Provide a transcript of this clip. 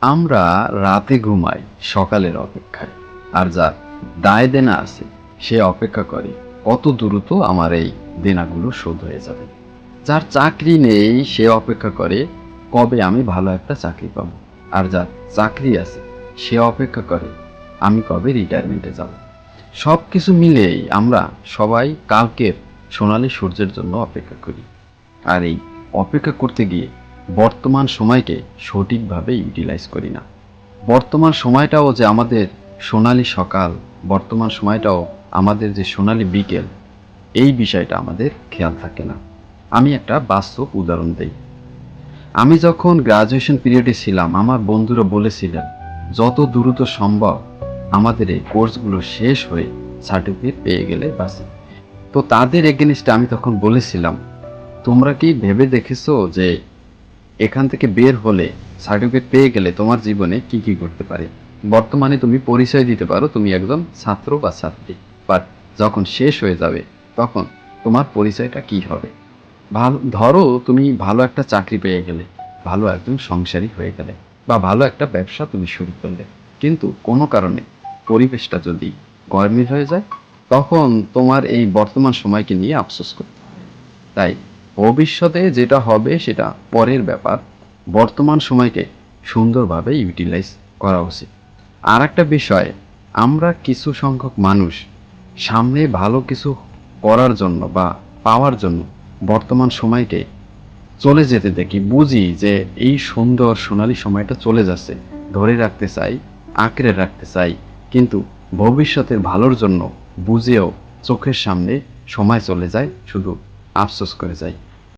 আমরা রাতে ঘুমাই সকালের অপেক্ষায়, আর যার দায় দেনা আছে সে অপেক্ষা করে কত দ্রুত আমার এই দেনাগুলো শোধ হয়ে যাবে। যার চাকরি নেই সে অপেক্ষা করে কবে আমি ভালো একটা চাকরি পাবো, আর যার চাকরি আছে সে অপেক্ষা করে আমি কবে রিটায়ারমেন্টে যাব। সব কিছু মিলেই আমরা সবাই কালকের সোনালী সূর্যের জন্য অপেক্ষা করি। আর এই অপেক্ষা করতে গিয়ে বর্তমান সময়কে সঠিকভাবে ইউটিলাইজ করি না। বর্তমান সময়টাও যে আমাদের সোনালী সকাল, বর্তমান সময়টাও আমাদের যে সোনালী বিকেল, এই বিষয়টা আমাদের খেয়াল থাকে না। আমি একটা বাস্তব উদাহরণ দেই। আমি যখন গ্রাজুয়েশন পিরিয়ডে ছিলাম, আমার বন্ধুরা বলেছিলেন যত দ্রুত সম্ভব আমাদের এই কোর্সগুলো শেষ হয়ে সার্টিফিকেট পেয়ে গেলে বাসি। তো তাদের এগেনিস্টে আমি তখন বলেছিলাম, তোমরা কি ভেবে দেখেছো যে এখান থেকে বের হলে, সার্টিফিকেট পেয়ে গেলে তোমার জীবনে কি কি করতে পারে? বর্তমানে তুমি পরিচয় দিতে পারো তুমি একজন ছাত্র বা ছাত্রী, বাট যখন শেষ হয়ে যাবে তখন তোমার পরিচয়টা কি হবে? ভালো ধরো তুমি ভালো একটা চাকরি পেয়ে গেলে, ভালো একজন সংসারী হয়ে গেলে, বা ভালো একটা ব্যবসা তুমি শুরু করলে, কিন্তু কোনো কারণে পরিবেশটা যদি গরমিল হয়ে যায়, তখন তোমার এই বর্তমান সময়কে নিয়ে আফসোস করতে হবে। তাই ভবিষ্যতে যেটা হবে সেটা পরের ব্যাপার, বর্তমান সময়কে সুন্দরভাবে ইউটিলাইজ করা উচিত। আর একটা বিষয়, আমরা কিছু সংখ্যক মানুষ সামনে ভালো কিছু করার জন্য বা পাওয়ার জন্য বর্তমান সময়কে চলে যেতে দেখি, বুঝি যে এই সুন্দর সোনালী সময়টা চলে যাচ্ছে, ধরে রাখতে চাই, আঁকড়ে রাখতে চাই, কিন্তু ভবিষ্যতের ভালোর জন্য বুঝেও চোখের সামনে সময় চলে যায়, শুধু আফসোস করে যাই।